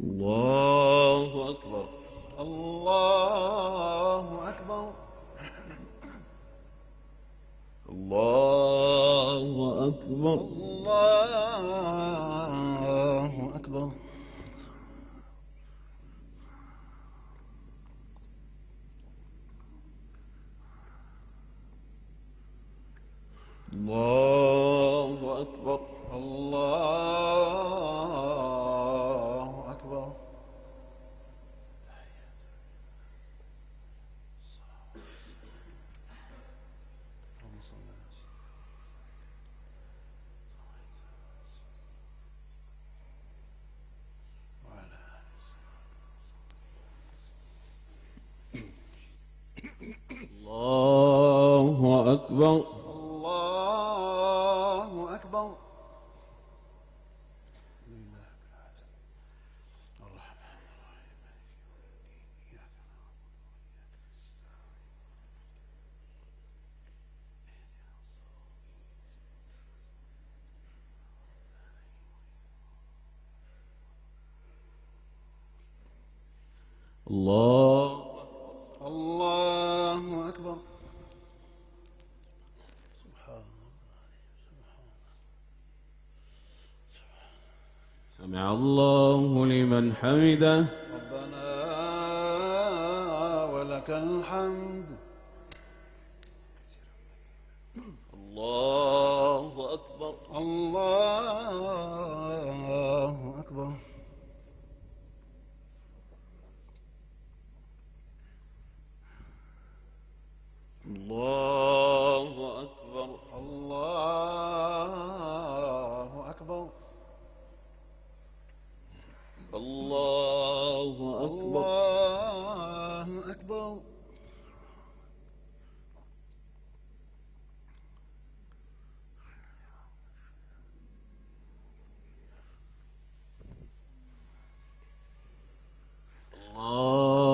الله أكبر. الله أكبر. الله أكبر. الله أكبر. الله أكبر. الله أكبر. الله أكبر. الله أكبر. الله الله أكبر. سمع الله لمن حمده. ربنا ولك الحمد. الله أكبر. الله أكبر. الله أكبر. الله أكبر. الله أكبر. الله أكبر.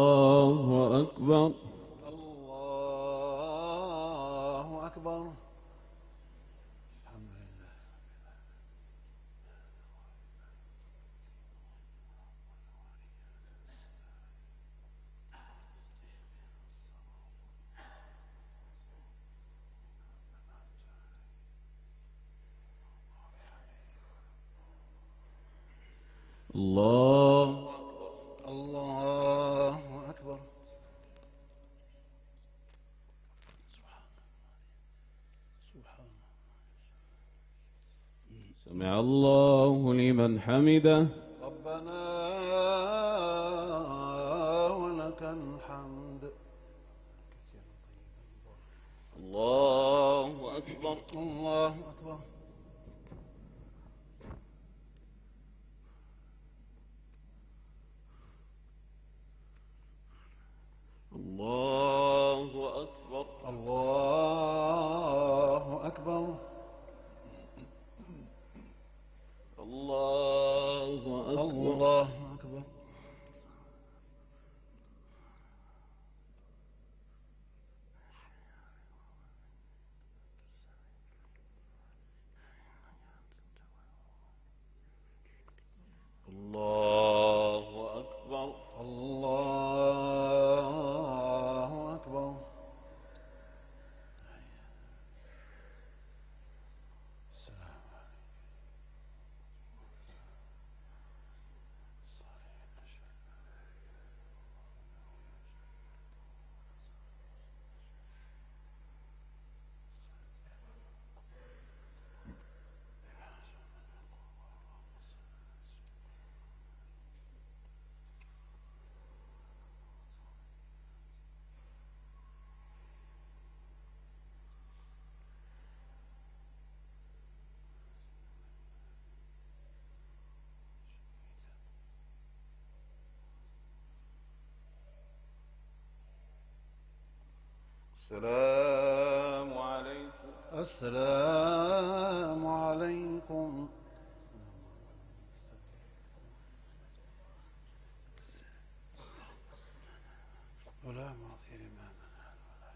الله أكبر. الله أكبر. الحمد لله. الله الله أكبر. سبحان سمع الله لمن حمده. ربنا ولك الحمد. الله أكبر. الله أكبر. الله أكبر. الله أكبر. الله أكبر. الله أكبر. الله أكبر. الله أكبر. السلام عليكم. السلام عليكم. ولا معطي لما منال ولا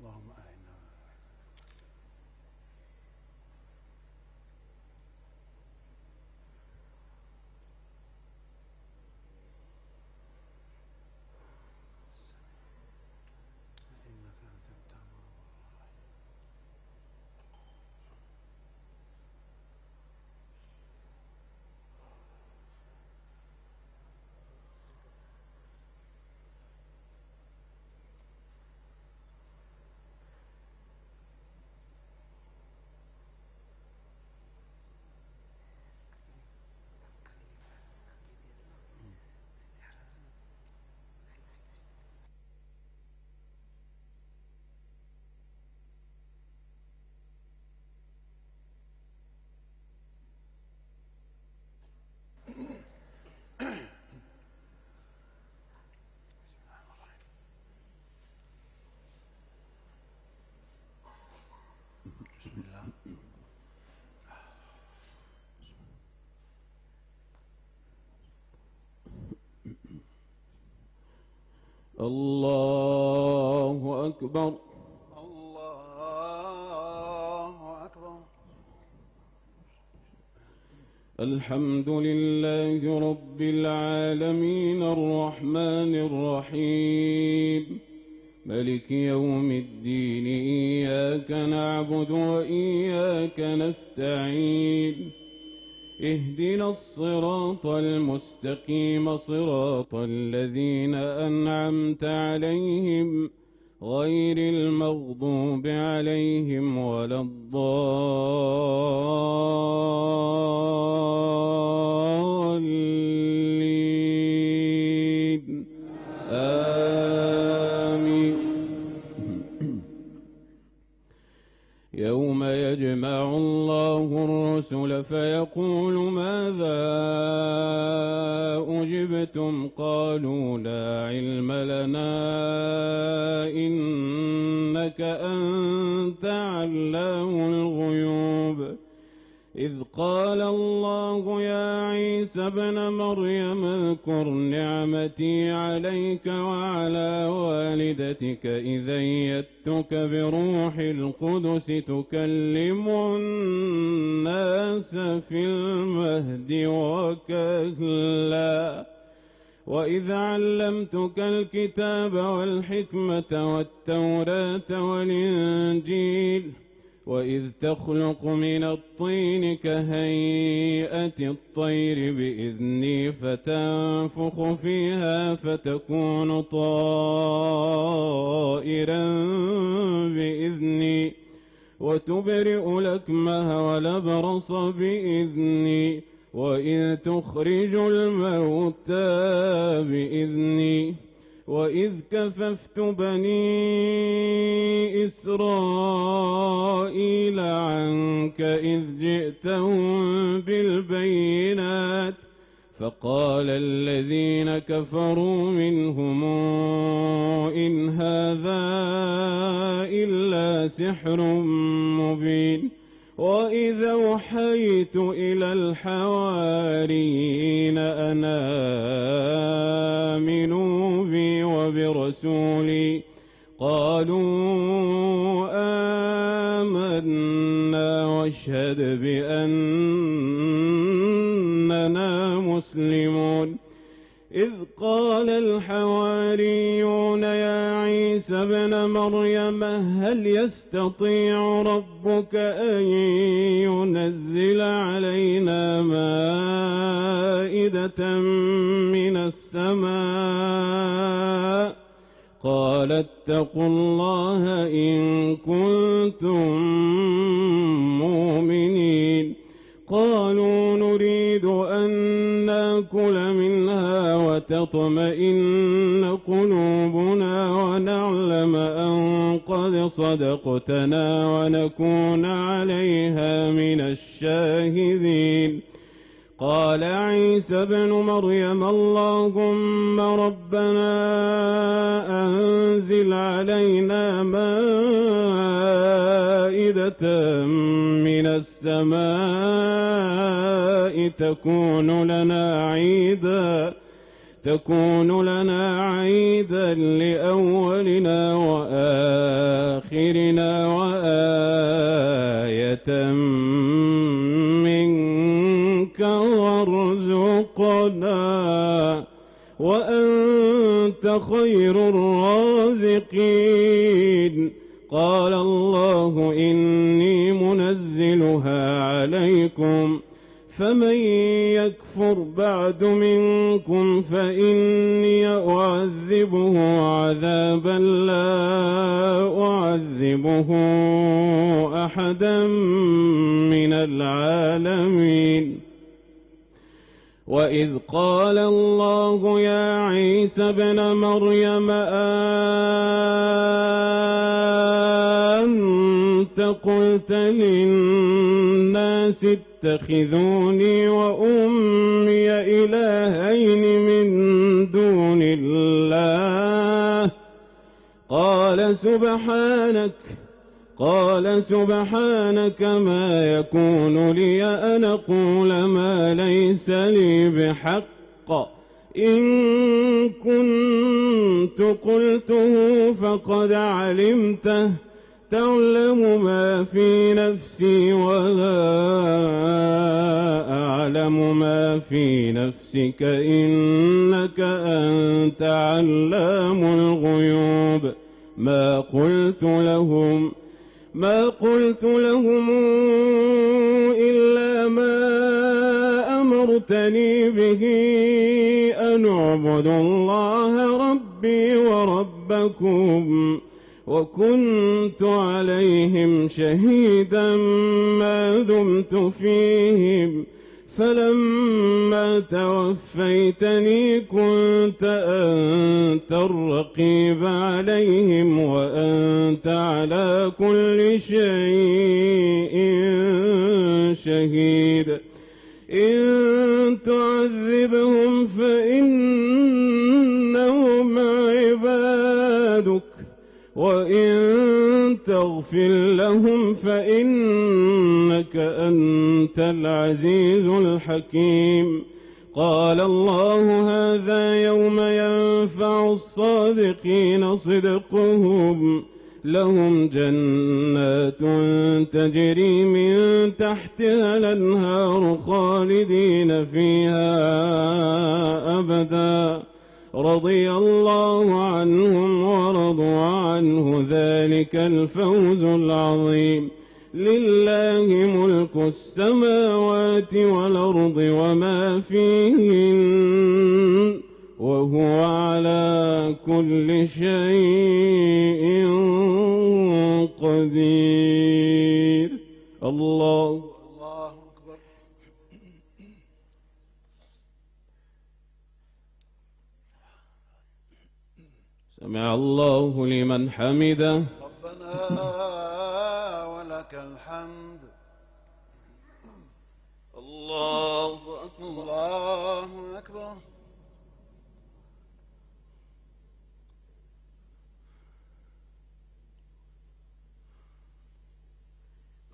اللهم أعنا. إنك أنت التواب الرحيم. بسم الله. الله أكبر. الله أكبر. الحمد لله رب العالمين الرحمن الرحيم ملك يوم الدين إياك نعبد وإياك نستعين اهدنا الصراط المستقيم صراط الذين أنعمت عليهم غير المغضوب عليهم ولا الضالين آمين. يوم يجمع الله الرسل فيقول ماذا أجبتم قالوا لا علم لنا إنك أنت علام الغيوب إذ قال الله يا عيسى ابن مريم اذكر نعمتي عليك وعلى والدتك إذ أيدتك بروح القدس تكلم الناس في المهد وكهلا وإذ علمتك الكتاب والحكمة والتوراة والإنجيل وإذ تخلق من الطين كهيئة الطير بإذني فتنفخ فيها فتكون طائرا بإذني وتبرئ الأكمه والأبرص بإذني وإذ تخرج الموتى بإذني وإذ كففت بني إسرائيل عنك إذ جئتهم بالبينات فقال الذين كفروا منهم إن هذا إلا سحر مبين وإذا أوحيت إلى الحواريين أن آمنوا بي وبرسولي قالوا آمنا واشهد بأننا مسلمون إذ قال الحواريون يا عيسى ابن مريم هل يستطيع ربك أن ينزل علينا مائدة من السماء قال اتقوا الله إن كنتم مؤمنين قالوا نريد أن نأكل منها وتطمئن قلوبنا ونعلم أن قد صدقتنا ونكون عليها من الشاهدين قال عيسى ابن مريم اللهم ربنا أنزل علينا مائدة من السماء تكون لنا عيدا لأولنا وآخرنا وآية منك وارزقنا وأنت خير الرازقين. قال الله إني منزلها عليكم فمن يكفر بعد منكم فإني أعذبه عذابا لا أعذبه أحدا من العالمين. وإذ قال الله يا عيسى ابن مريم أنت قلت للناس اتخذوني وأمي إلهين من دون الله قال سبحانك ما يكون لي أن أقول ما ليس لي بحق إن كنت قلته فقد علمته تعلم ما في نفسي ولا أعلم ما في نفسك إنك أنت علام الغيوب. ما قلت لهم إلا ما أمرتني به أن اعبدوا الله ربي وربكم وكنت عليهم شهيدا ما دمت فيهم فلما توفيتني كنت أنت الرقيب عليهم وأنت على كل شيء شهيد. إن تعذبهم فإنهم عبادك وإن تغفر لهم فإنك أنت العزيز الحكيم. قال الله هذا يوم ينفع الصادقين صدقهم لهم جنات تجري من تحتها الأنهار خالدين فيها أبدا رضي الله عنهم ورضوا عنه ذلك الفوز العظيم. لله ملك السماوات والأرض وما فيهن وهو على كل شيء قدير. الله أكبر. سمع الله لمن حمده. ربنا ولك الحمد. الله أكبر. الله أكبر.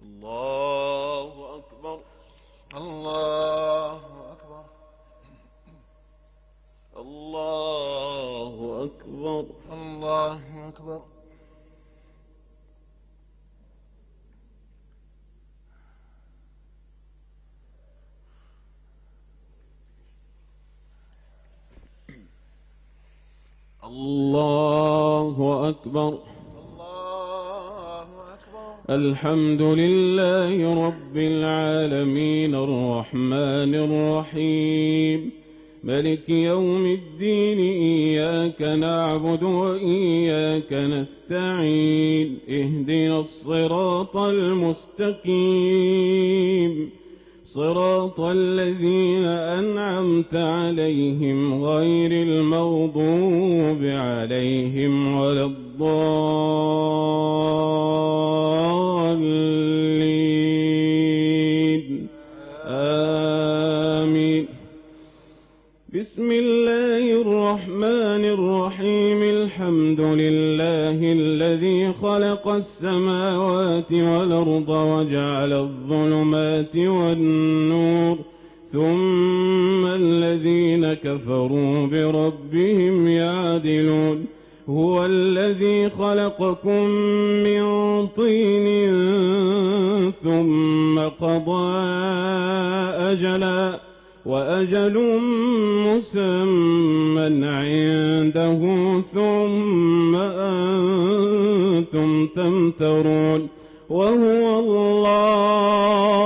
الله أكبر. الله أكبر. الله أكبر. الله أكبر. الله أكبر. الله أكبر. الحمد لله رب العالمين الرحمن الرحيم ملك يوم الدين إياك نعبد وإياك نستعين اهدنا الصراط المستقيم صراط الذين أنعمت عليهم غير المغضوب عليهم ولا الضالين آمين. بسم الله الرحمن الرحيم الحمد لله الذي خلق السماوات والأرض وجعل الظلمات والنور ثم الذين كفروا بربهم يعدلون هو الذي خلقكم من طين ثم قضى أجلا وأجل مسمى عنده ثم أنتم تمترون وهو الله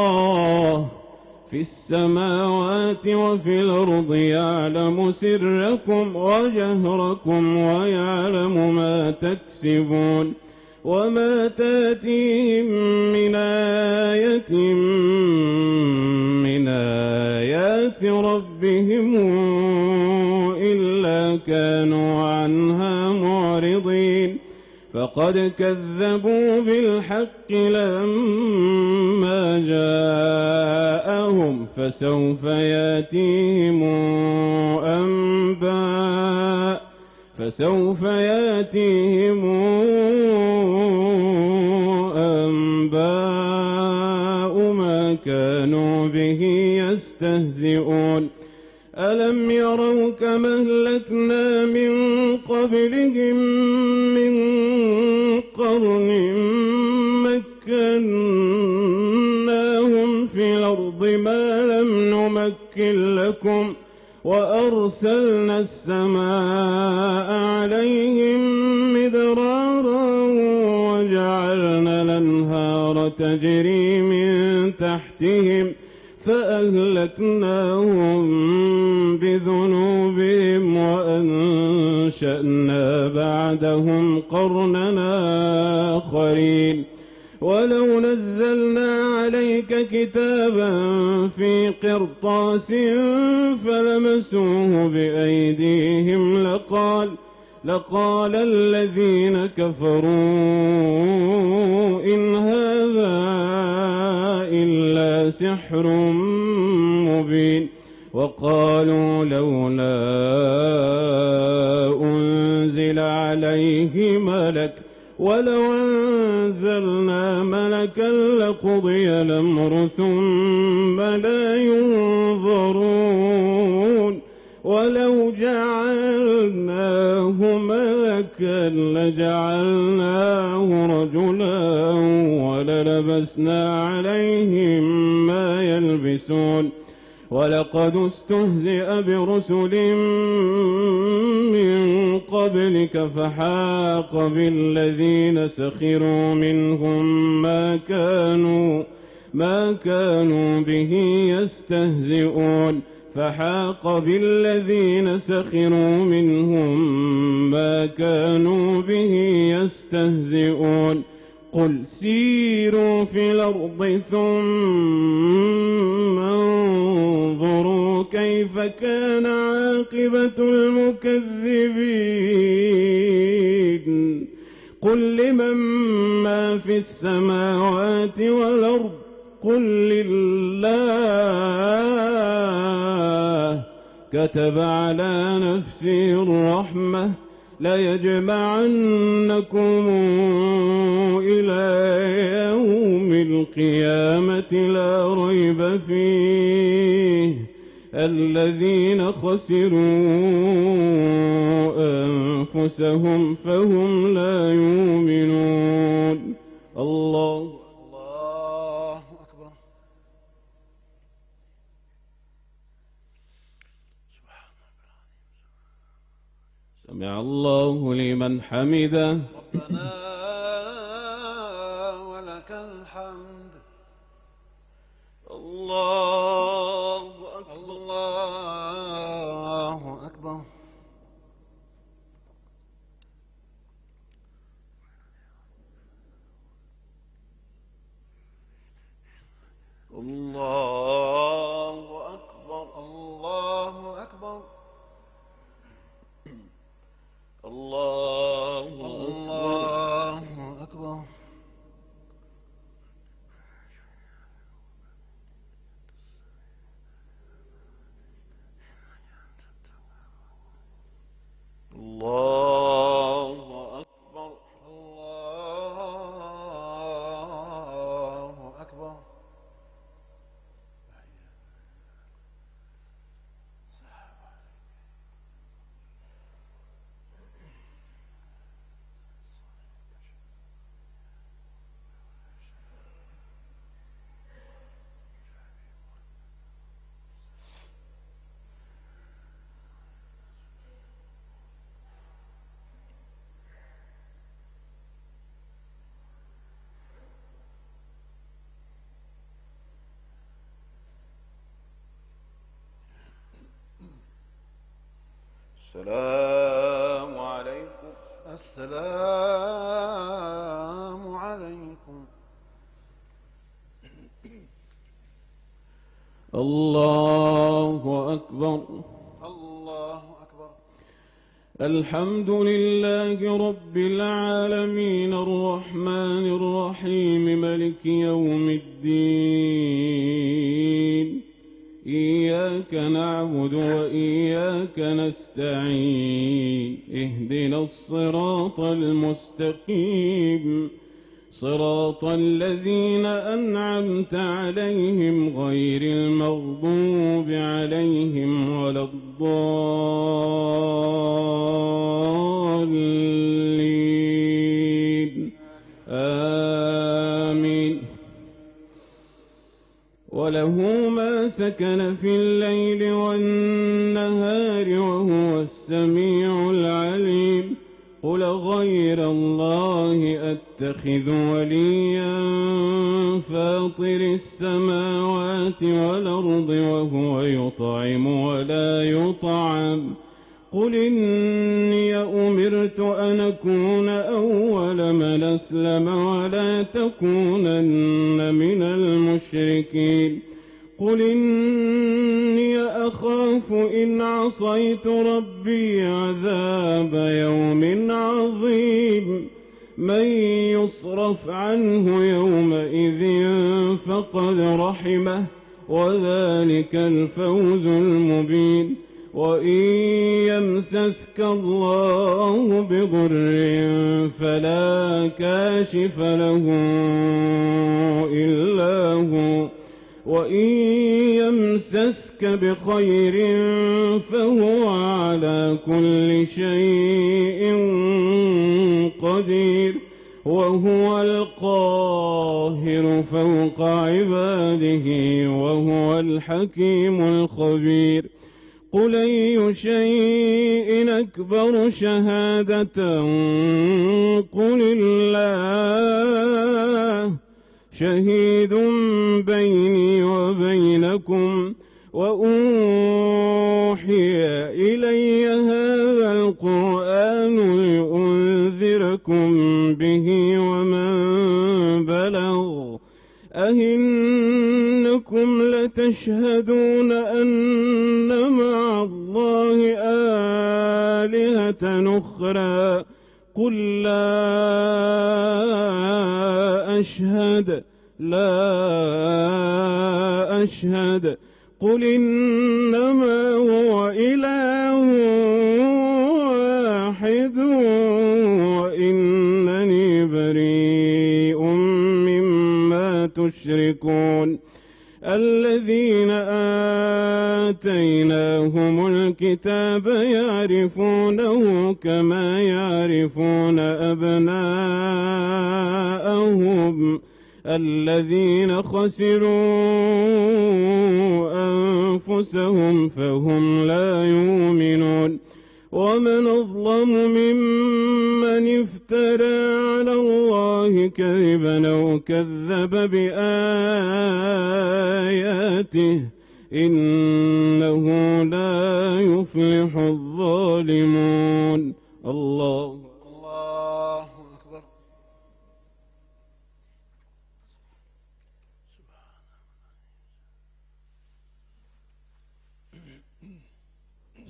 في السماوات وفي الأرض يعلم سركم وجهركم ويعلم ما تكسبون وما تاتيهم من آية من آيات ربهم إلا كانوا عنها معرضين فقد كذبوا بالحق لما جاءهم فسوف ياتيهم أنباء ما كانوا به يستهزئون ألم يروا كما أهلكنا من قبلهم من قرن مكناهم في الأرض ما لم نمكن لكم وأرسلنا السماء عليهم مدرارا وجعلنا الأنهار تجري من تحتهم فأهلكناهم بذنوبهم وأنشأنا بعدهم قرننا آخرين ولو نزلنا عليك كتابا في قرطاس فلمسوه بأيديهم لقال الذين كفروا إن هذا إلا سحر مبين وقالوا لولا أنزل عليه ملك ولو أنزلنا ملكا لقضي الأمر ثم لا ينظرون ولو جعلناه ملكا لجعلناه رجلا وللبسنا عليهم ما يلبسون ولقد استهزئ برسل من قبلك فحاق بالذين سخروا منهم ما كانوا به يستهزئون فحاق بالذين سخروا منهم ما كانوا به يستهزئون قل سيروا في الأرض ثم انظروا كيف كان عاقبة المكذبين قل لمن ما في السماوات والأرض قل لله كتب على نفسه الرحمة ليجمعنكم إلى يوم القيامة لا ريب فيه الذين خسروا أنفسهم فهم لا يؤمنون الله أكبر. سمع الله لمن حمده ربنا ولك الحمد. الله أكبر. الله أكبر. الله أكبر. الله أكبر. الله أكبر. الله أكبر. الله أكبر. السلام عليكم. السلام عليكم. الله أكبر. الله أكبر. الحمد لله رب العالمين الرحمن الرحيم ملك يوم الدين. إياك نعبد وإياك نستعين. اهدنا الصراط المستقيم صراط الذين أنعمت عليهم غير المغضوب عليهم ولا الضالين. آمين. وله ما سكن في الليل والنهار وهو السميع العليم. قل غير الله أتخذ وليا فاطر السماوات والأرض وهو يطعم ولا يطعم. قل إني أمرت أن أكون أول من أسلم ولا تكونن من المشركين. قل إني أخاف إن عصيت ربي عذاب يوم عظيم. من يصرف عنه يومئذ فقد رحمه وذلك الفوز المبين. وإن يمسسك الله بضر فلا كاشف له إلا هو وإن يمسسك بخير فهو على كل شيء قدير. وهو القاهر فوق عباده وهو الحكيم الخبير. قل أي شيء أكبر شهادة قل الله شهيد بيني وبينكم. وأوحي إلي هذا القرآن لأنذركم به ومن بلغ. أئنكم لتشهدون أن مع الله آلهة أخرى قل لا أشهد قل إنما هو إله واحد وإنني بريء مما تشركون. الذين آتيناهم الكتاب يعرفونه كما يعرفون أبناءهم. الذين خسروا أنفسهم فهم لا يؤمنون. ومن أظلم ممن افترى على الله كذبا أو كذب بآياته إنه لا يفلح الظالمون. الله أكبر.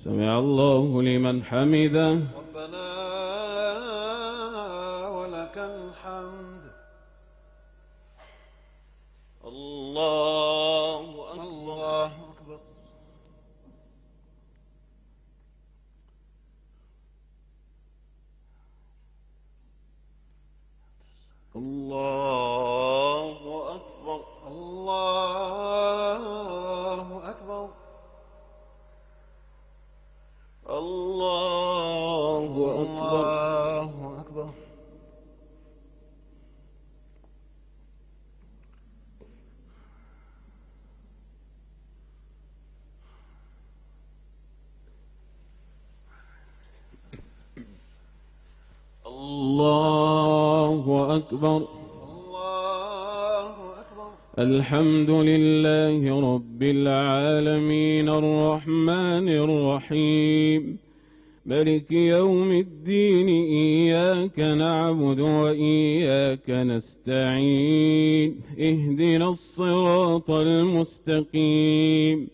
سمع الله لمن حمده. ربنا ولك الحمد. الله أكبر. الله أكبر. الله أكبر. الله أكبر. الله أكبر. الله أكبر. الله أكبر. الله أكبر. الحمد لله رب العالمين الرحمن الرحيم ملك يوم الدين إياك نعبد وإياك نستعين اهدنا الصراط المستقيم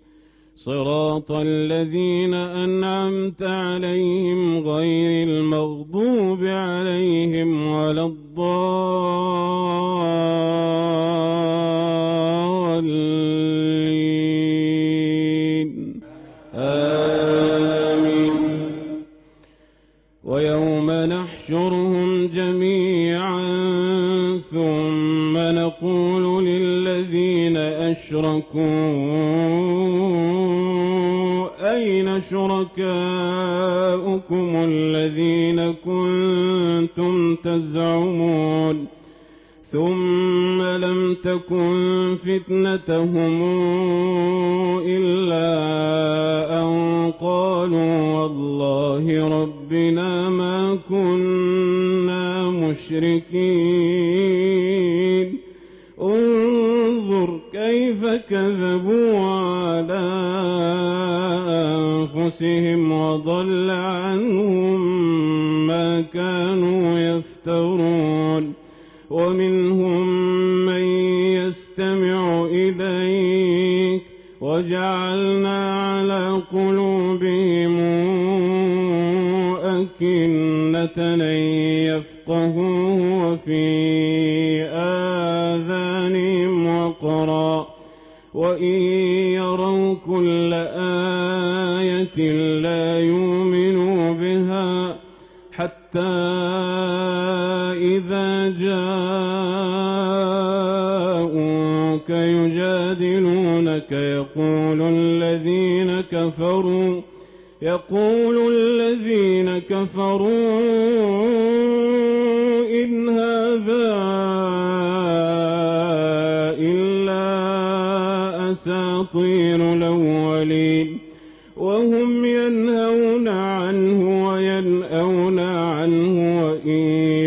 صراط الذين أنعمت عليهم غير المغضوب عليهم ولا الضالين آمين. ويوم نحشرهم جميعا ثم نقول للذين أشركوا أين شركاؤكم الذين كنتم تزعمون ثم لم تكن فتنتهم إلا أن قالوا والله ربنا ما كنا مشركين انظر كيف كذبوا على أنفسهم وضل عنهم ما كانوا يفترون ومنهم من يستمع إليك وجعلنا على قلوبهم أكنة أن يفقهوا وفي آذانهم وقرا وإن يروا كل آية لا يؤمنوا بها حتى إذا جاءوك يجادلونك يقول الذين كفروا إن هذا إلا أساطير الأولين وهم ينهون عنه وينأون عنه وإن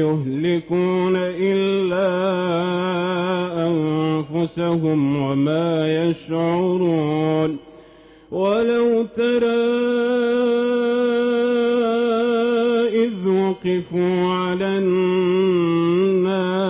يهلكون إلا أنفسهم وما يشعرون ولو ترى إذ وقفوا على النار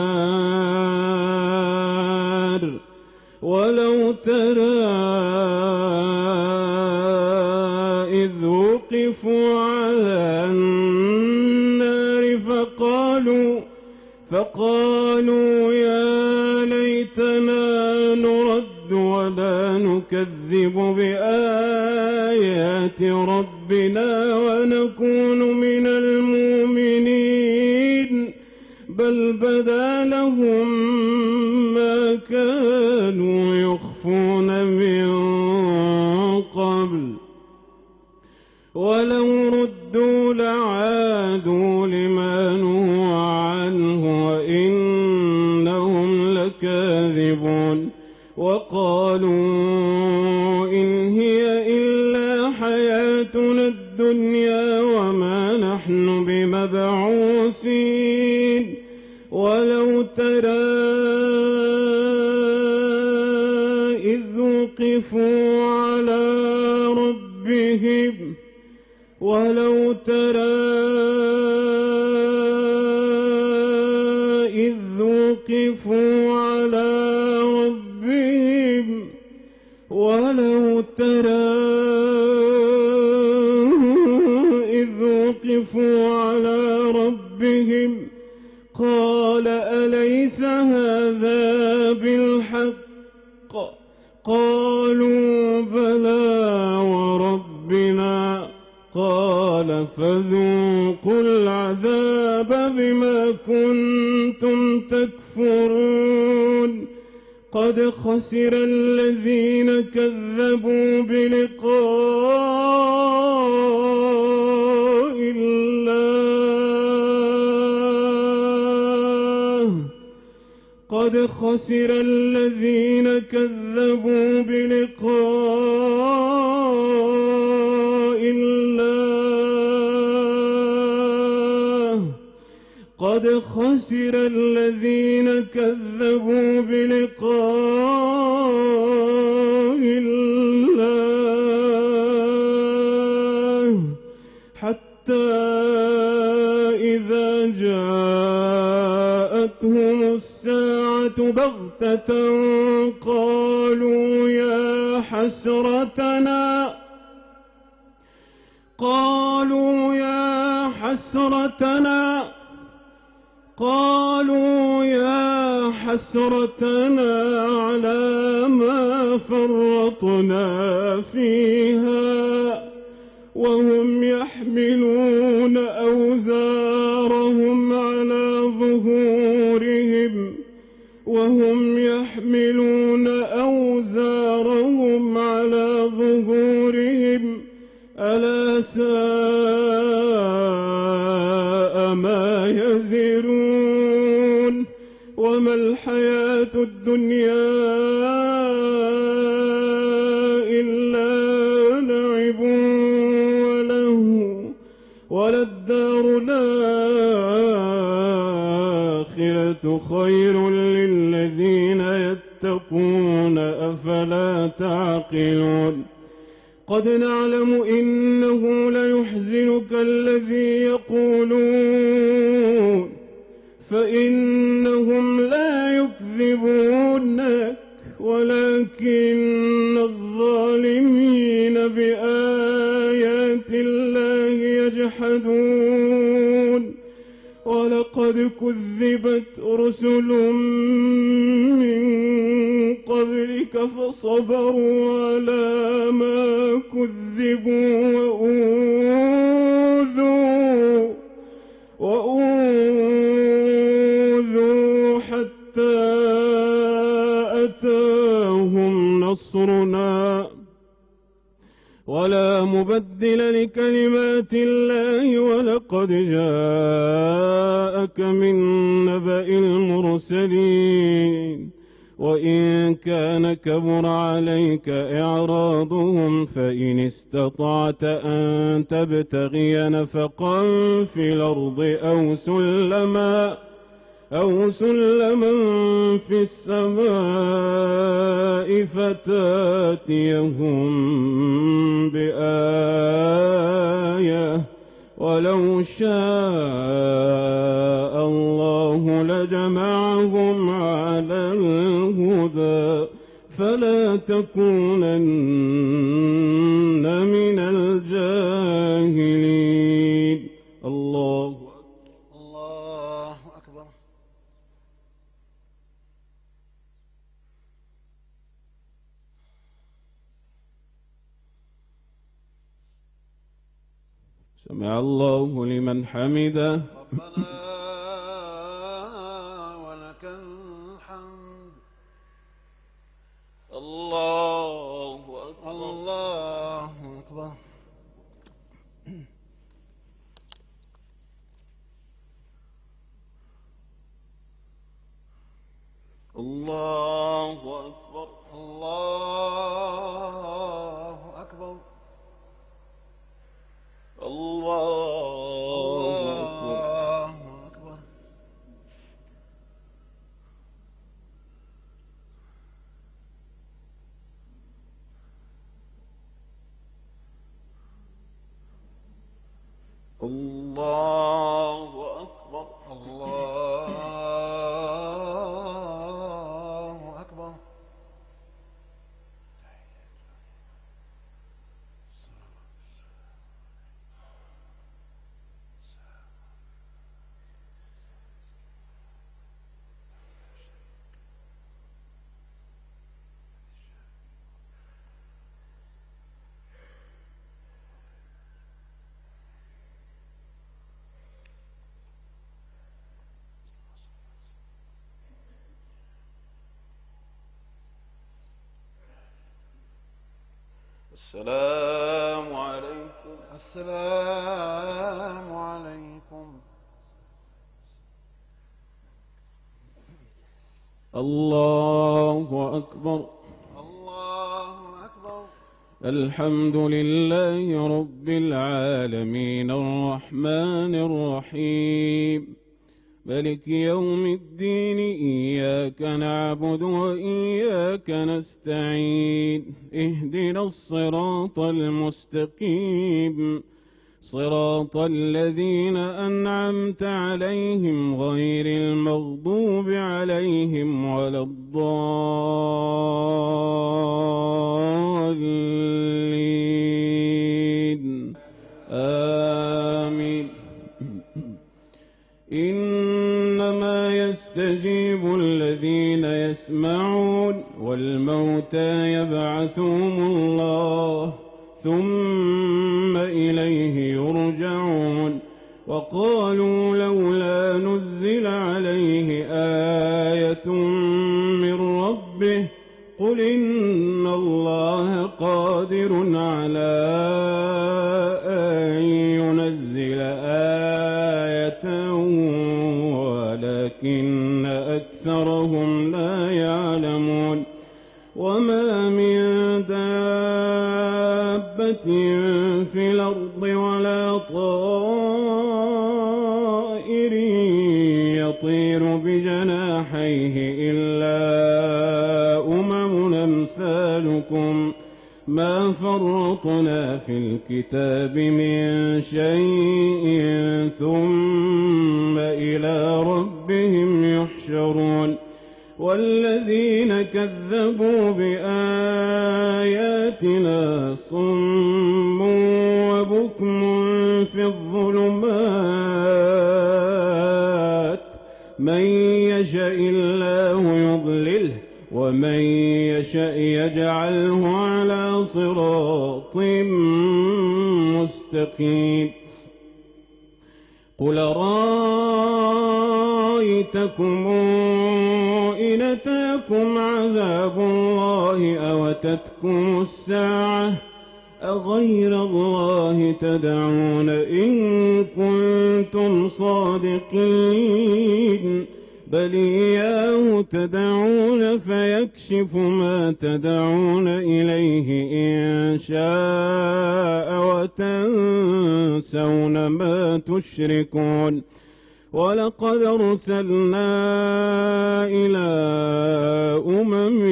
فقالوا يا ليتنا نرد ولا نكذب بآيات ربنا ونكون من المؤمنين بل بدا لهم ما كانوا يخفون من قبل ولو ردوا لعادوا لما نهوا عنه وإنهم لكاذبون وقالوا إن هي إلا حياتنا الدنيا وما نحن بمبعوثين ولو ترى إذ وقفوا على ربهم قال أليس هذا بالحق قالوا بلى وربنا قال فذوقوا العذاب بما كنتم تكفرون قد خسر الذين كذبوا بلقاء الله قد خسر الذين كذبوا بلقاء الله قد خسر الذين كذبوا بلقاء الله حتى تارة قالوا يا حسرتنا على ما فرطنا فيها وهم يحملون أوزارهم على ظهورهم ألا ساء ما يزرون وما الحياة الدنيا إلا لعب وله وللدار الآخرة خير للذين يتقون أفلا تعقلون قد نعلم إنه ليحزنك الذي يقولون فإنهم لا يكذبونك ولكن الظالمين بآيات الله يجحدون ولقد كذبت رسل من قبلك فصبروا على ما كذبوا وأوذوا حتى أتاهم نصرنا ولا مبدل لكلمات الله ولقد جاءك من نبأ المرسلين وإن كان كبر عليك إعراضهم فإن استطعت أن تبتغي نفقا في الأرض أو سلما في السماء فتاتيهم بآية ولو شاء الله لجمعهم على الهدى فلا تكونن من الجاهلين. الله أكبر. سمع الله لمن حمده. ربنا ولك الحمد. الله أكبر. الله أكبر. الله أكبر. الله أكبر. الله أكبر. الله أكبر. الله أكبر. السلام عليكم. السلام عليكم. الله أكبر. الله أكبر. الحمد لله رب العالمين الرحمن الرحيم مالك يوم الدين إياك نعبد وإياك نستعين اهدنا الصراط المستقيم صراط الذين أنعمت عليهم غير المغضوب عليهم ولا الضالين آمين. إنما يستجيب الذين يسمعون والموتى يبعثهم الله ثم إليه يرجعون. وقالوا لولا نزل عليه آية من ربه قل إن الله قادر على أن ينزل آية ولكن أكثرهم لا يعلمون. وما من دابة في الأرض ولا طائر يطير بجناحيه إلا أمم أمثالكم ما فرطنا في الكتاب من شيء ثم إلى ربهم يحشرون. والذين كذبوا بآياتنا صم وبكم في الظلمات من يشاء الله يضلله ومن يشاء يجعله على صراط مستقيم. قل رأيتكم إن أتاكم عذاب الله أو أتتكم الساعة أغير الله تدعون إن كنتم صادقين بل إياه تدعون فيكشف ما تدعون إليه إن شاء وتنسون ما تشركون. ولقد أرسلنا إلى أمم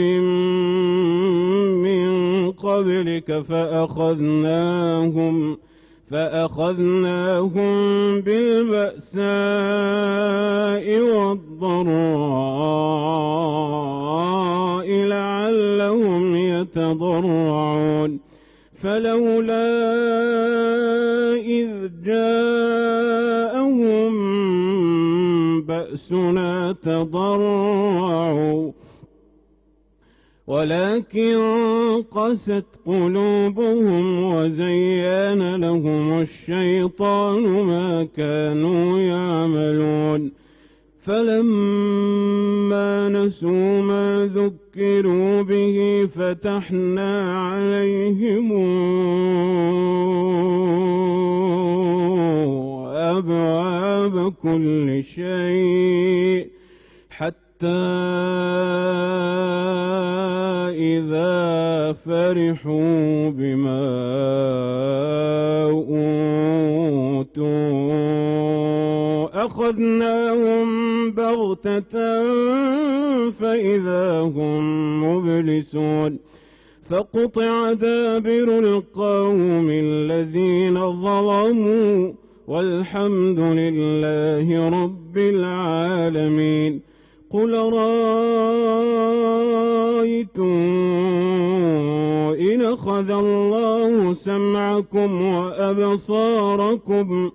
من قبلك فأخذناهم بالبأساء والضراء لعلهم يتضرعون. فلولا إذ جاءهم بأسنا تضرعوا ولكن قست قلوبهم وزين لهم الشيطان ما كانوا يعملون. فلما نسوا ما ذكروا به فتحنا عليهم أبواب كل شيء حتى إذا فرحوا بما أوتوا أخذناهم بغتة فإذا هم مبلسون. فقطع دابر القوم الذين ظلموا والحمد لله رب العالمين. قل رأيتم إن أخذ الله سمعكم وأبصاركم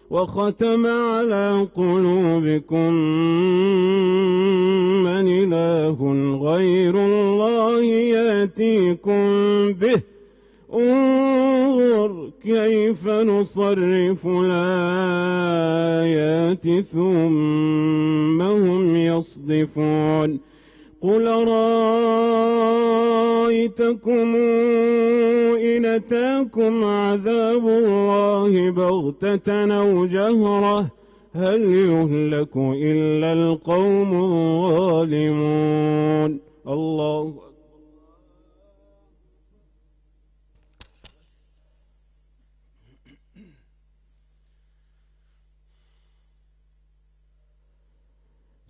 وختم على قلوبكم من إله غير الله يأتيكم به انظر كيف نصرف الآيات ثم هم يصدفون. قل رأيتكم إن أتاكم عذاب الله بغتة أو جهرة هل يهلك إلا القوم الظالمون. الله أكبر.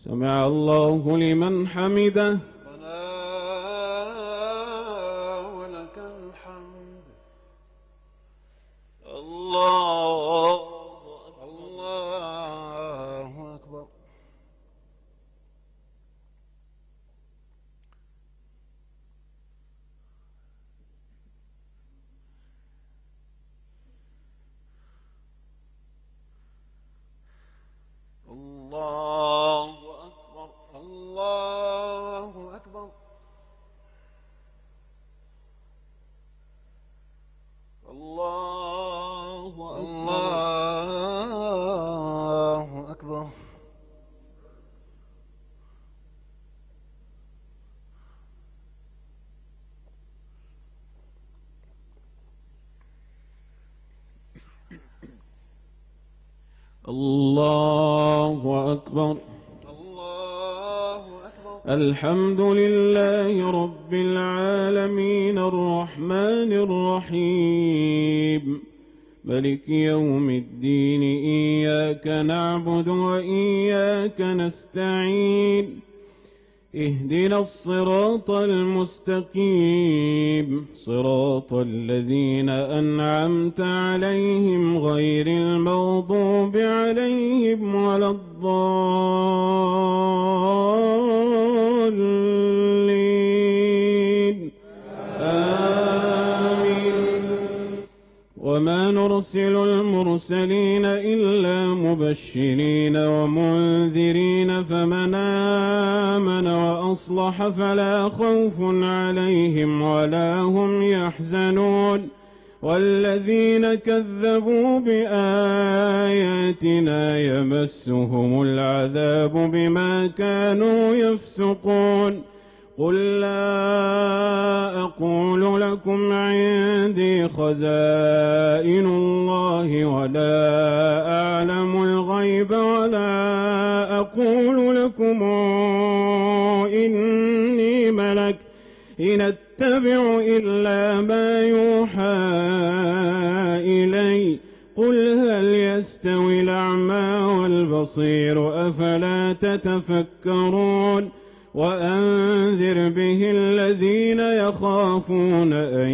سمع الله لمن حمده. ربنا ولك الحمد. الله الله أكبر. الحمد لله رب العالمين الرحمن الرحيم ملك يوم الدين إياك نعبد وإياك نستعين اهدنا الصراط المستقيم صراط الذين أنعمت عليهم غير المغضوب عليهم ولا الضالين آمين. وما نرسل المرسلين إلا مبشرين ومنذرين فمن آمن وأصلح فلا خوف عليهم ولا هم يحزنون والذين كذبوا بآياتنا يمسهم العذاب بما كانوا يفسقون. قل لا أقول لكم عندي خزائن الله ولا أعلم الغيب ولا أقول لكم إني ملك إن أتبع إلا ما يوحى إلي. قل هل يستوي الأعمى والبصير أفلا تتفكرون. وأنذر به الذين يخافون أن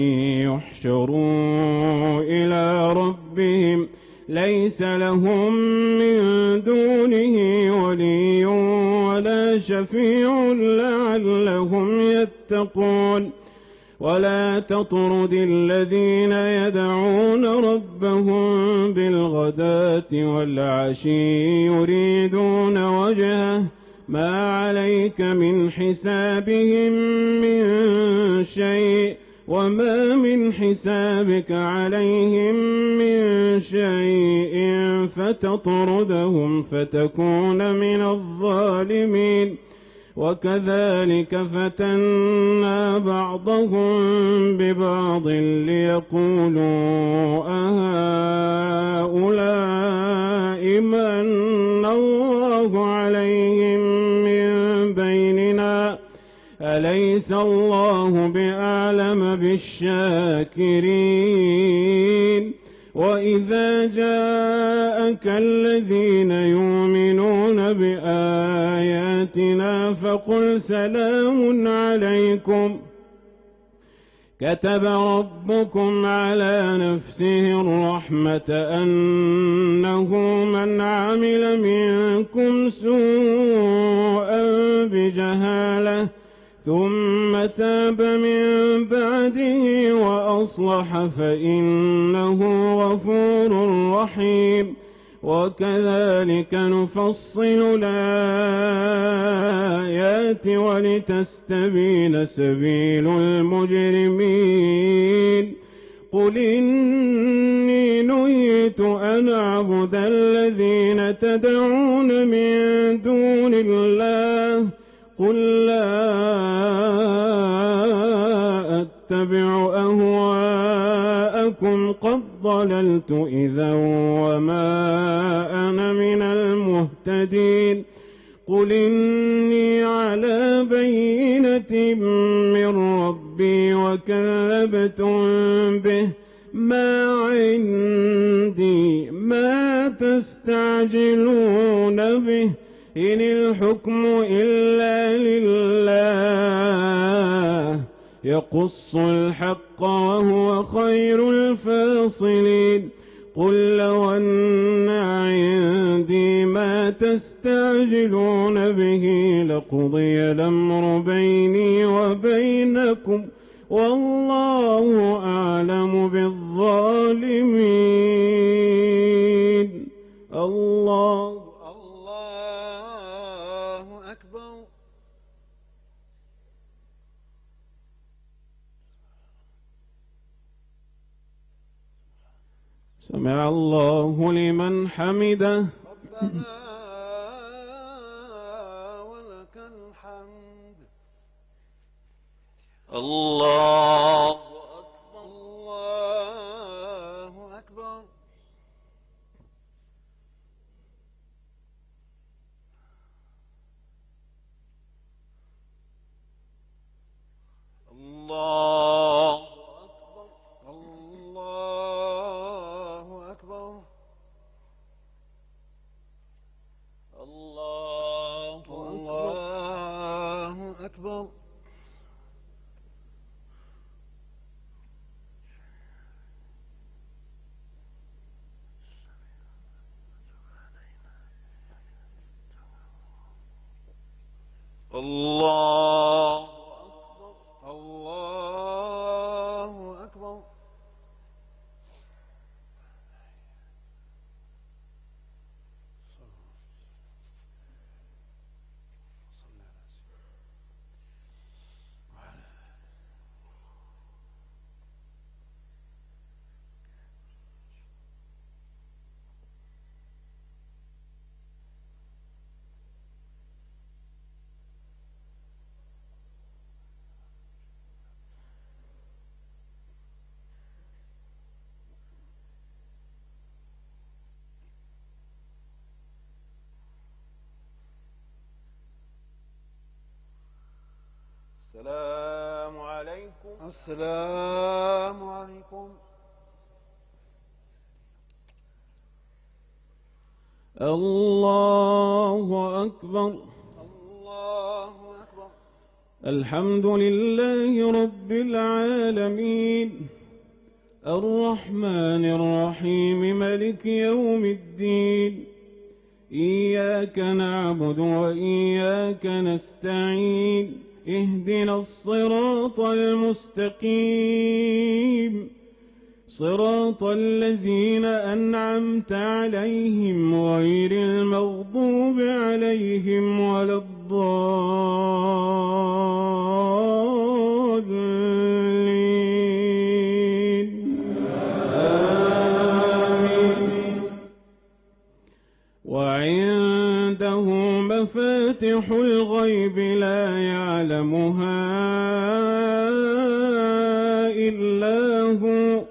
يحشروا إلى ربهم ليس لهم من دونه ولي ولا شفيع لعلهم يتقون. ولا تطرد الذين يدعون ربهم بالغداة والعشي يريدون وجهه ما عليك من حسابهم من شيء وما من حسابك عليهم من شيء فتطردهم فتكون من الظالمين. وكذلك فتنا بعضهم ببعض ليقولوا أهؤلاء من الله عليهم من بيننا أليس الله بأعلم بالشاكرين. وإذا جاءك الذين يؤمنون بآياتنا فقل سلام عليكم كتب ربكم على نفسه الرحمة أنه من عمل منكم سوءا بجهالة ثم تاب من بعده وأصلح فإنه غفور رحيم. وكذلك نفصل الآيات ولتستبين سبيل المجرمين. قل إني نهيت أن أعبد الذين تدعون من دون الله قل لا أتبع أهواءكم قد ضللت إذا وما أنا من المهتدين. قل إني على بينة من ربي وكذبتم به ما عندي ما تستعجلون به إن الحكم إلا لله يقص الحق وهو خير الفاصلين. قل لو أن عندي ما تستعجلون به لقضي الأمر بيني وبينكم والله أعلم بالظالمين. الله أكبر. سمع الله لمن حمده. ربنا ولك الحمد. الله أكبر. الله أكبر. الله أكبر. الله أكبر. السلام عليكم. السلام عليكم. الله أكبر. الله أكبر. الحمد لله رب العالمين الرحمن الرحيم ملك يوم الدين إياك نعبد وإياك نستعين اهدنا الصراط المستقيم صراط الذين أنعمت عليهم غير المغضوب عليهم ولا الضالين آمين. وعنده مفاتح الغيب لا يعلمها إلا هو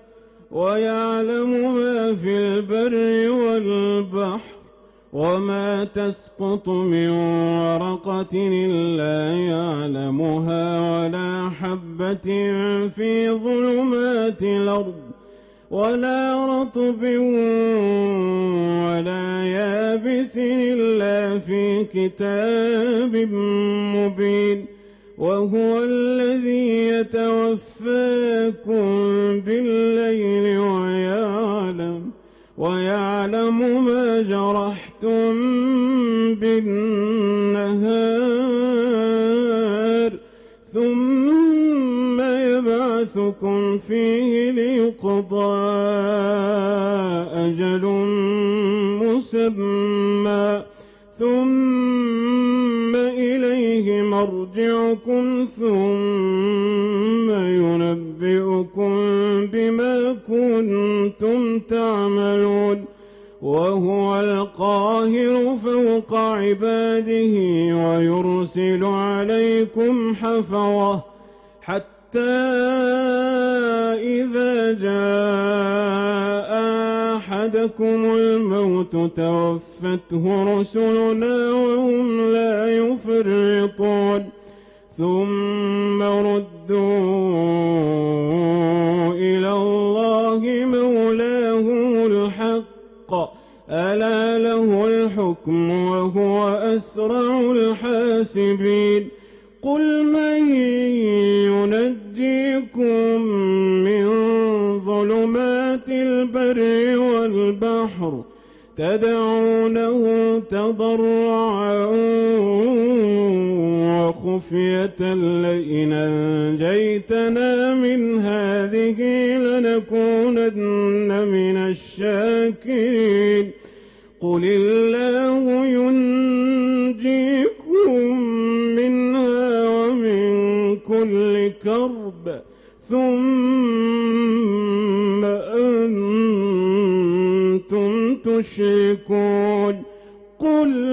ويعلم ما في البر والبحر وما تسقط من ورقة إلا يعلمها ولا حبة في ظلمات الأرض ولا رطب ولا يابس إلا في كتاب مبين وهو الذي يتوفاكم بالليل ويعلم ما جرحتم بالنهار ثم يبعثكم فيه ليقضى أجل مسمى ثم إليه مرجعكم ثم ينبئكم بما كنتم تعملون وهو القاهر فوق عباده ويرسل عليكم حفظة حتى إذا جاء أحدكم الموت توفته رسلنا وهم لا يفرطون ثم ردوا إلى الله مولاهم الحق ألا له الحكم وهو أسرع الحاسبين قل من ينجيكم من ظلمات البر والبحر تدعونه تضرعا وخفية لئن أنجيتنا من هذه لنكونن من الشاكرين قل الله ينجيكم منها ومن كل كرب ثم أنتم تشركون قل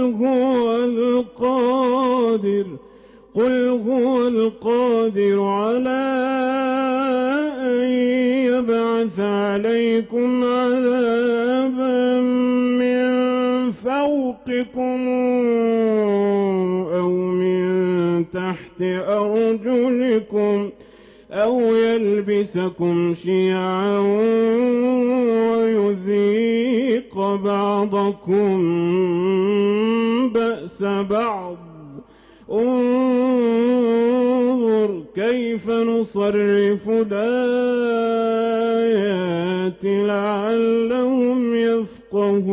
هو القادر على أن يبعث عليكم عذابا من فوقكم أو من تحت أرجلكم أو يلبسكم شيعا ويذيق بعضكم بأس بعض انظر كيف نصرف الآيات لعلهم يفقهون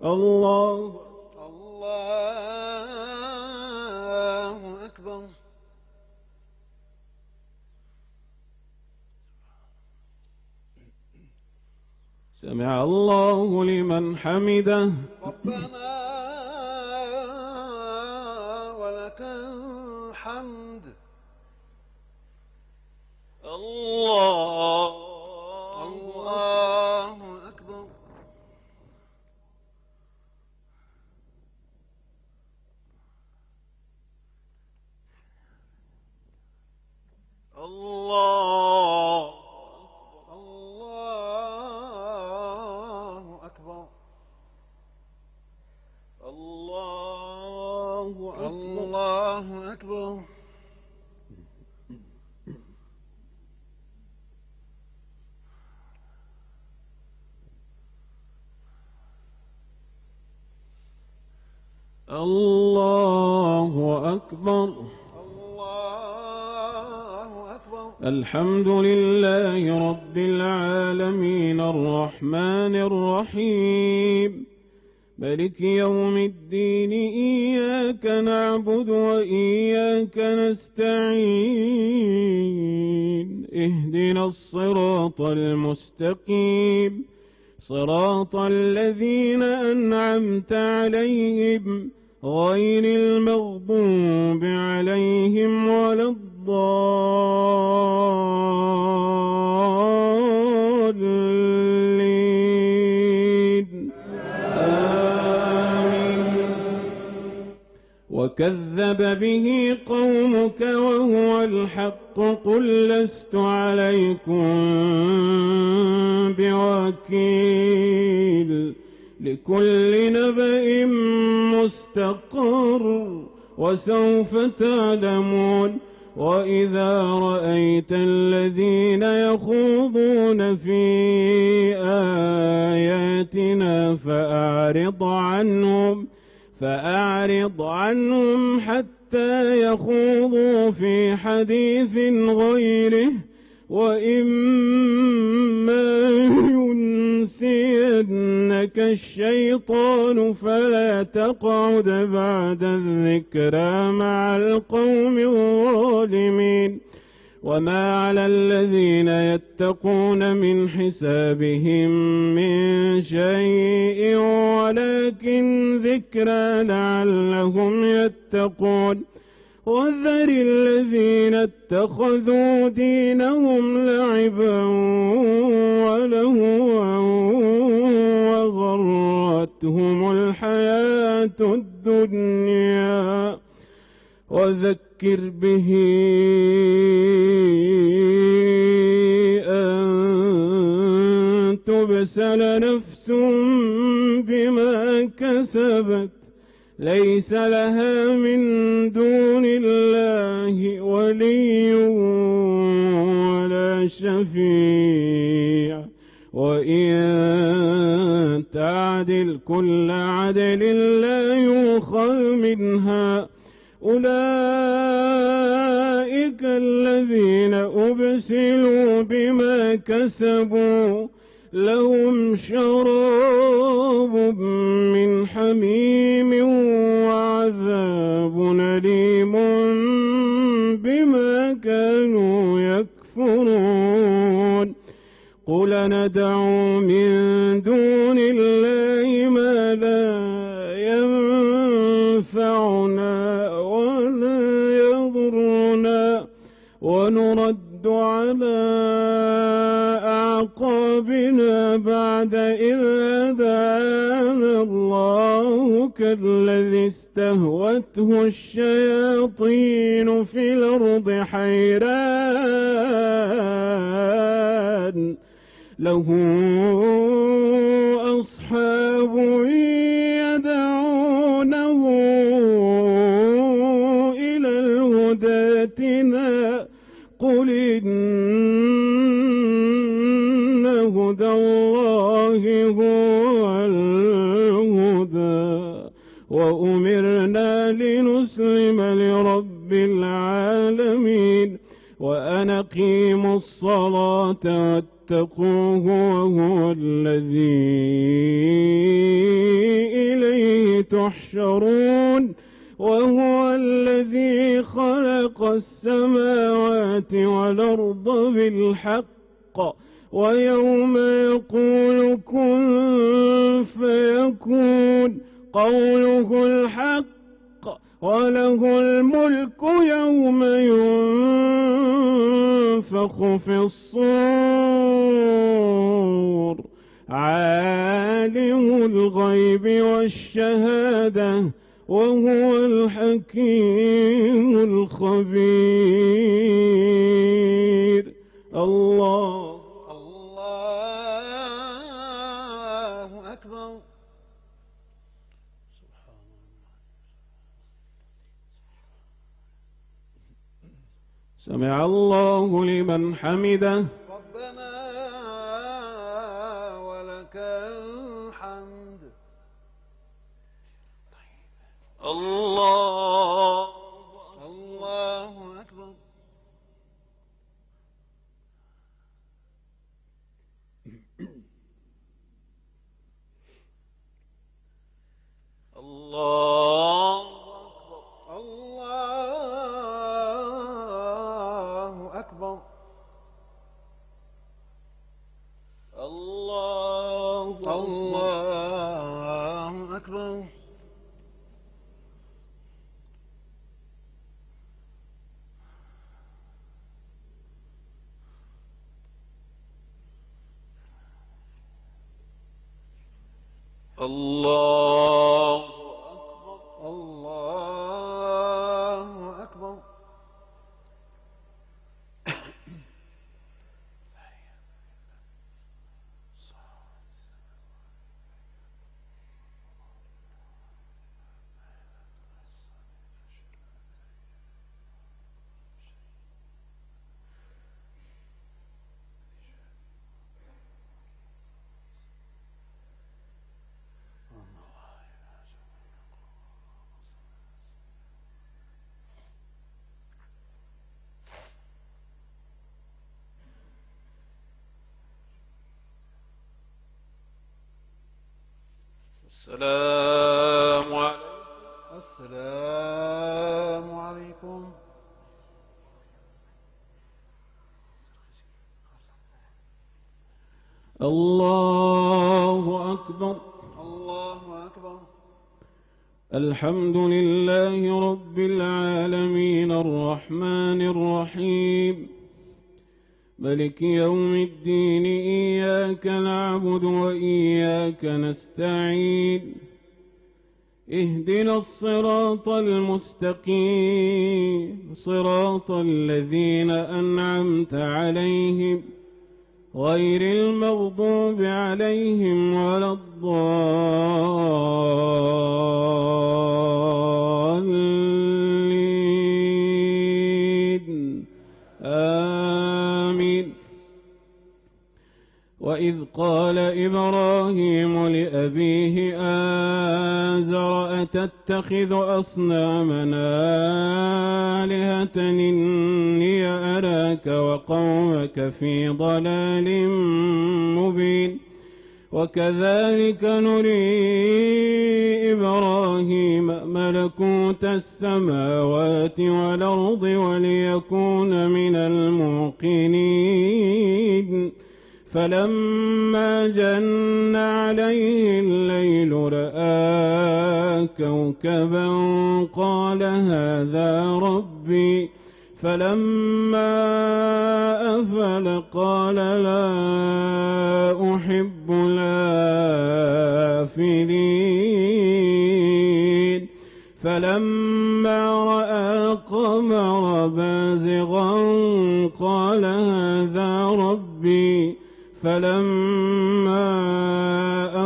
الله سمع الله لمن حمده. ربنا ولك الحمد. الله أكبر. الله أكبر. الله أكبر. الله أكبر. الله أكبر. الله أكبر. الحمد لله رب العالمين الرحمن الرحيم مالك يوم الدين. إياك نعبد وإياك نستعين. اهدنا الصراط المستقيم صراط الذين أنعمت عليهم غير المغضوب عليهم ولا الضالين. آمين. وكذب به قومك وهو الحق قل لست عليكم بوكيل. لكل نبأ مستقر وسوف تعلمون. وإذا رأيت الذين يخوضون في آياتنا فأعرض عنهم حتى يخوضوا في حديث غيره. وإما ينسينك الشيطان فلا تقعد بعد الذكرى مع القوم الظالمين. وما على الذين يتقون من حسابهم من شيء ولكن ذكرى لعلهم يتقون. وذر الذين اتخذوا دينهم لعبا ولهوا وغرتهم الحياة الدنيا. وذكر به أن تبسل نفس بما كسبت ليس لها من دون الله ولي ولا شفيع. وإن تعدل كل عدل لا يؤخذ منها. أولئك الذين أبسلوا بما كسبوا لهم شراب من حميم وعذاب أليم بما كانوا يكفرون. قل ندعو من دون الله ما لا ينفعنا ولا يضرنا ونرد على أعقابنا بعد إذ هدانا الله كالذي استهوته الشياطين في الأرض حيران له أصحاب يدعونه إلى الهدى ائتنا. قل إن هدى الله هو الهدى وأمرنا لنسلم لرب العالمين وأن أقيموا الصلاة واتقوه وهو الذي إليه تحشرون. وهو الذي خلق السماوات والأرض بالحق ويوم يقول كن فيكون قوله الحق وله الملك يوم ينفخ في الصور عالم الغيب والشهادة وهو الحكيم الخبير. الله أكبر. سمع الله لمن حمده. ربنا ولك الحمد. الله أكبر. الله أكبر. الله أكبر. الله أكبر. السلام عليكم. الله أكبر. الحمد لله رب العالمين الرحمن الرحيم ملك يوم الدين إياك نعبد وإياك نستعين اهدنا الصراط المستقيم صراط الذين أنعمت عليهم غير المغضوب عليهم ولا الضالين آمين. وإذ قال إبراهيم لأبيه آزر أتتخذ أصنامنا آلهة إني أراك وقومك في ضلال مبين. وكذلك نري إبراهيم ملكوت السماوات والأرض وليكون من الموقنين. فلما جن عليه الليل رأى كوكبا قال هذا ربي. فلما أفل قال لا أحب الآفلين. فلما رأى القمر بازغا قال هذا ربي. فلما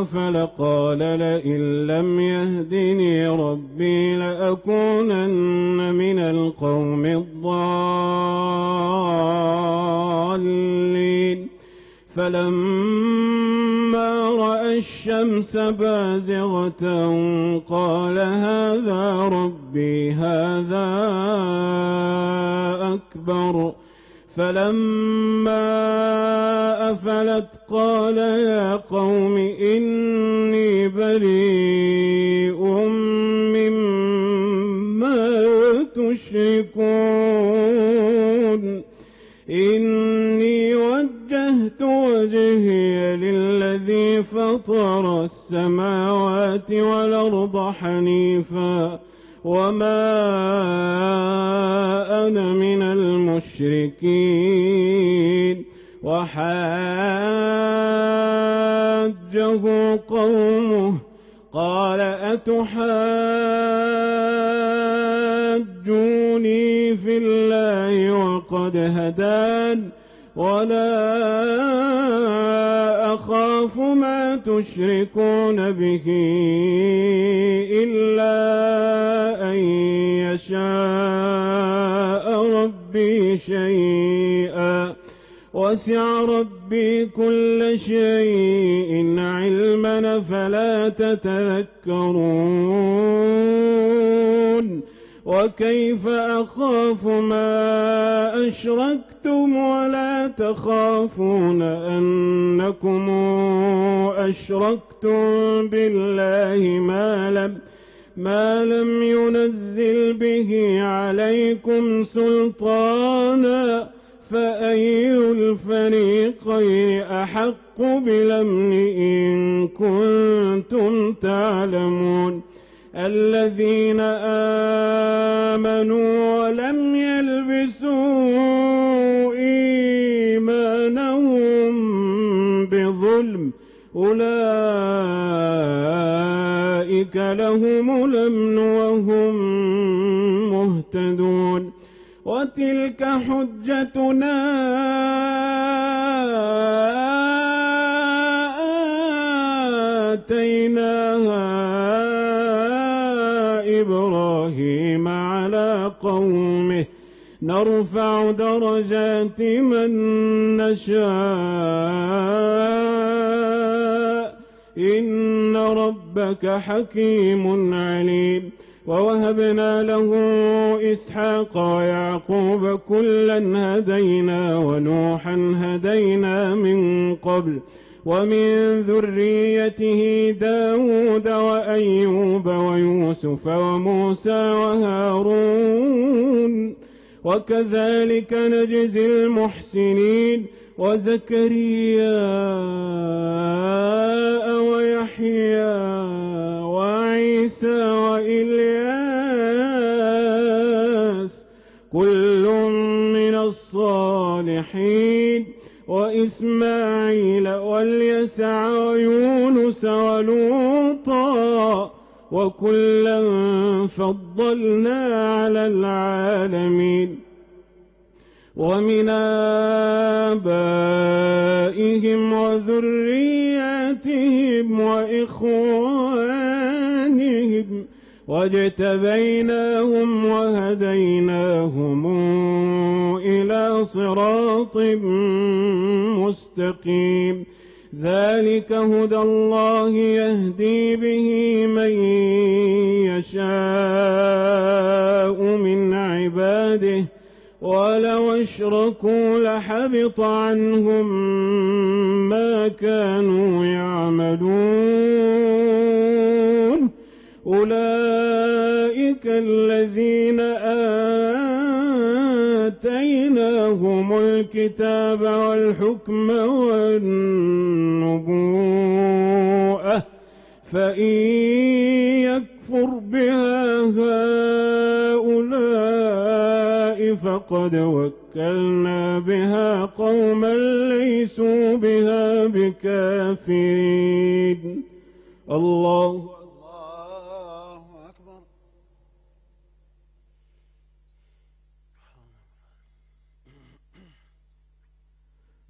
أفل قال لئن لم يهدني ربي لأكونن من القوم الضالين. فلما رأى الشمس بازغة قال هذا ربي هذا أكبر. فلما أفلت قال يا قوم إني بريء مما تشركون. إني وجهت فطر السماوات والأرض حنيفا وما أنا من المشركين. وحاجه قومه قال أتحاجوني في الله وقد هدان ولا أخاف ما تشركون به إلا أن يشاء ربي شيئا وسع ربي كل شيء علما فلا تتذكرون. وكيف أخاف ما أشركتم ولا تخافون أنكم أشركتم بالله ما لم ينزل به عليكم سلطانا فأي الفريقين أحق بالأمن إن كنتم تعلمون. الذين آمنوا ولم يلبسوا إيمانهم بظلم أولئك لهم الأمن وهم مهتدون. وتلك حجتنا آتيناها إبراهيم على قومه نرفع درجات من نشاء إن ربك حكيم عليم. ووهبنا له إسحاق ويعقوب كلا هدينا ونوحا هدينا من قبل ومن ذريته داود وأيوب ويوسف وموسى وهارون وكذلك نجزي المحسنين. وزكريا ويحيى وعيسى وإلياس كل من الصالحين وإسماعيل واليسع ويونس ولوطا وكلا فضلنا على العالمين. ومن آبائهم وذرياتهم وإخوانهم واجتبيناهم وهديناهم إلى صراط مستقيم. ذلك هدى الله يهدي به من يشاء من عباده ولو اشركوا لحبط عنهم ما كانوا يعملون. أولئك الذين آتيناهم الكتاب والحكم والنبوءة فإن يكفر بها هؤلاء فقد وكلنا بها قوما ليسوا بها بكافرين. الله أكبر.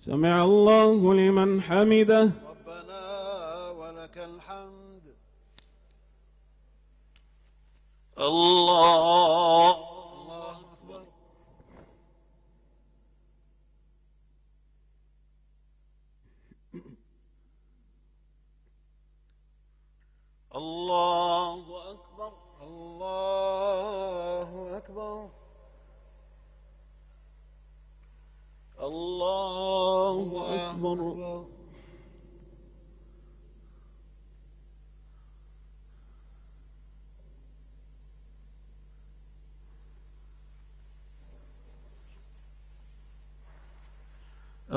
سمع الله لمن حمده. ربنا ولك الحمد. الله أكبر. الله أكبر. الله أكبر. الله أكبر.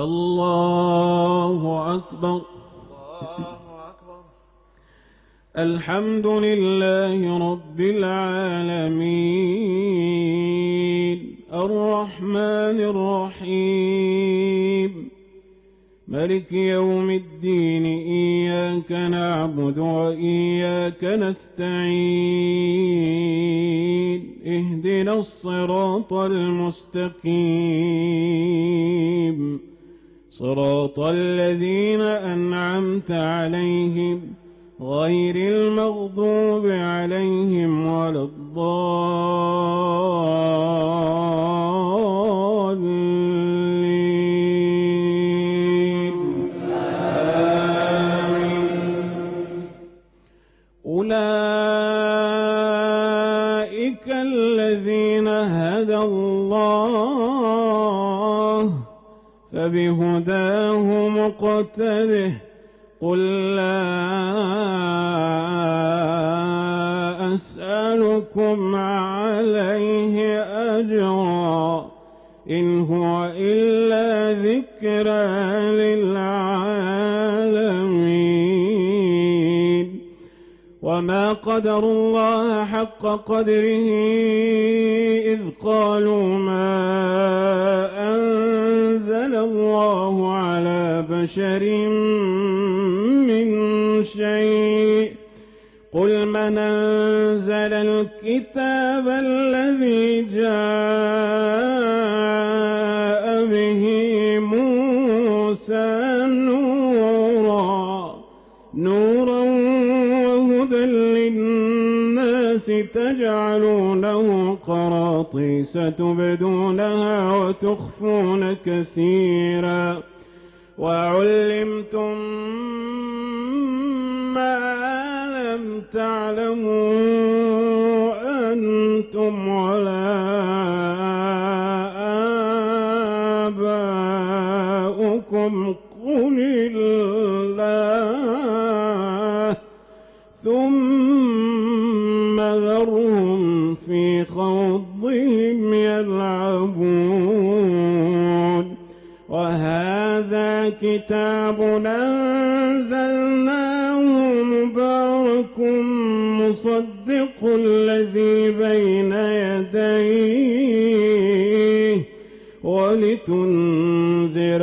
الله أكبر. الله أكبر. الحمد لله رب العالمين الرحمن الرحيم مالك يوم الدين إياك نعبد وإياك نستعين اهدنا الصراط المستقيم صراط الذين أنعمت عليهم غير المغضوب عليهم ولا الضالين أولئك الذين هدى الله فبهداه مقتده قل لا أسألكم عليه أجرا إن هو إلا ذكرى للعالمين وما قدروا الله حق قدره إذ قالوا ما أنزل الله على بشر من شيء قل من أنزل الكتاب الذي جاء به موسى نورا وهدى للناس تجعلونه قراطيس تبدونها وتخفون كثيرا وعلمتم ما لم تعلموا أنتم ولا آباؤكم قل الله ثم ذرهم في خوضهم يلعبون وهذا كتاب أنزلناه مبارك مصدق الذي بين يديه ولتنذر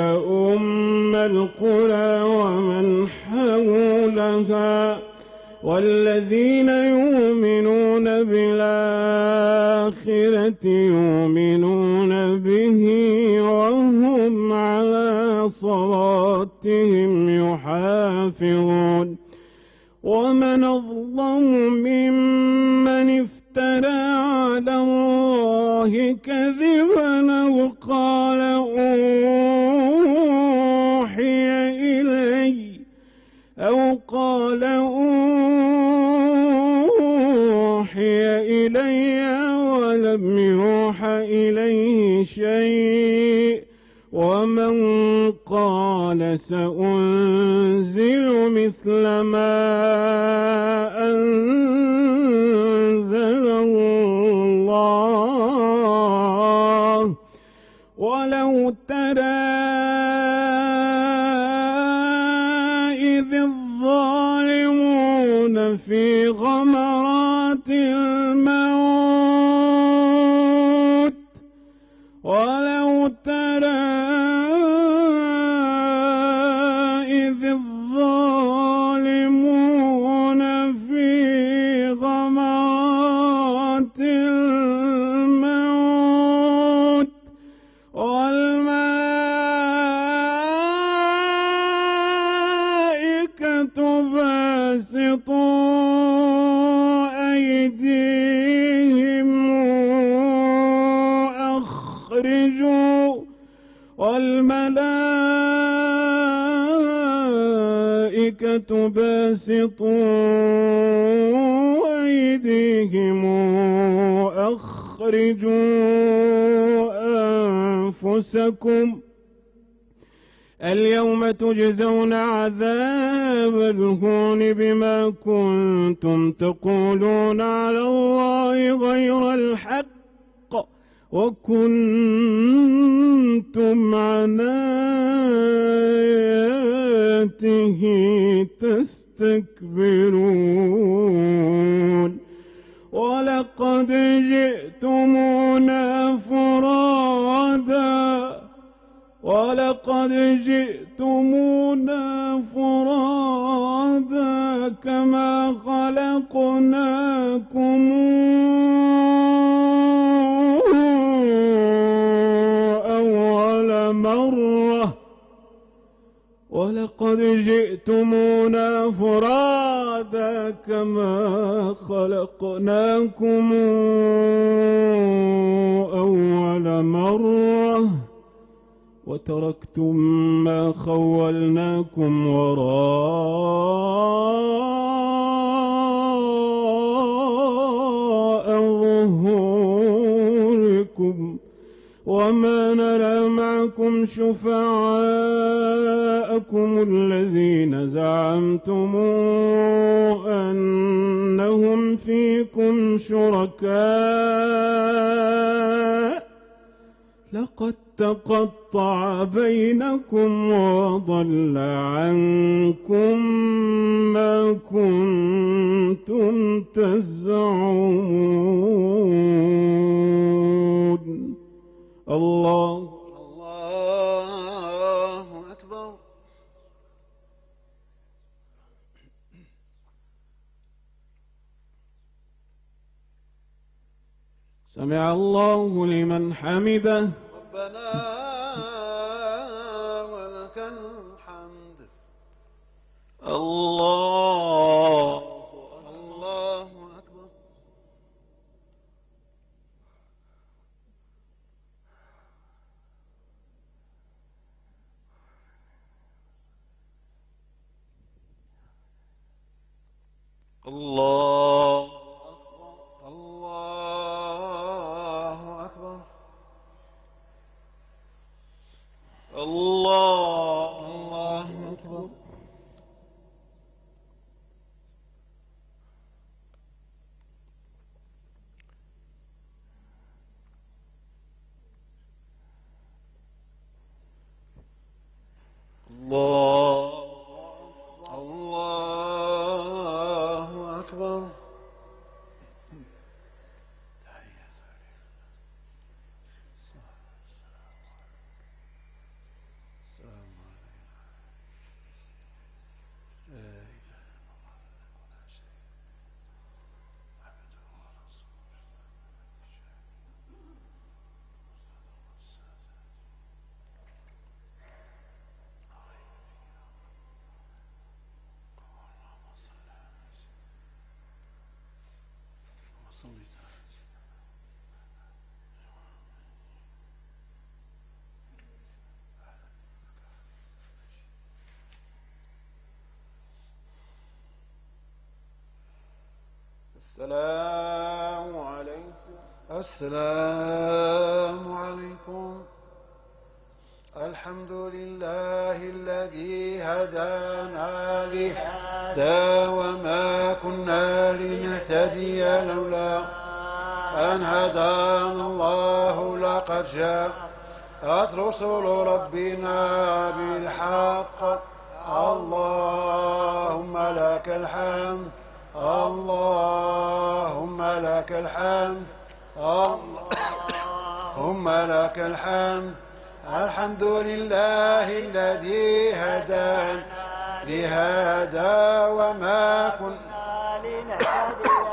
أم القرى ومن حولها والذين يؤمنون بالآخرة يؤمنون به وهم على صلاتهم يحافظون ومن أظلم ممن افترى على الله كذبا أو قال أوحي إلي ولم يوحى إليه شيء ومن قال سأنزل مثل ما أنزل الله ولو ترى إذ الظالمون في غمرات الموت ولو ترى إذ الظالمون في غمرات الموت والملائكة باسطوا أيديهم والملائكة باسطوا أيديهم أخرجوا أنفسكم اليوم تجزون عذاب الهون بما كنتم تقولون على الله غير الحق وكنتم عن آياته تستكبرون ولقد جئتمونا فرادا كما خلقناكم أول مرة ولقد جئتمونا فرادا كما خلقناكم أول مرة وتركتم ما خولناكم وراء ظهوركم وما نرى معكم شفعاءكم الذين زعمتم أنهم فيكم شركاء لقد تقطع بينكم وضل عنكم ما كنتم تزعمون. الله أكبر. سمع الله لمن حمده. ربنا ولك الحمد. الله أكبر. الله أكبر. الله أكبر. الله أكبر. السلام عليكم. السلام عليكم. الحمد لله الذي هدانا لهذا وما كنا لنهتدي لولا أن هدانا الله لقد جاءت رسل ربنا بالحق. اللهم لك الحمد. اللهم لك الحمد. اللهم لك الحمد. الحمد لله الذي هدانا لهذا وما كنا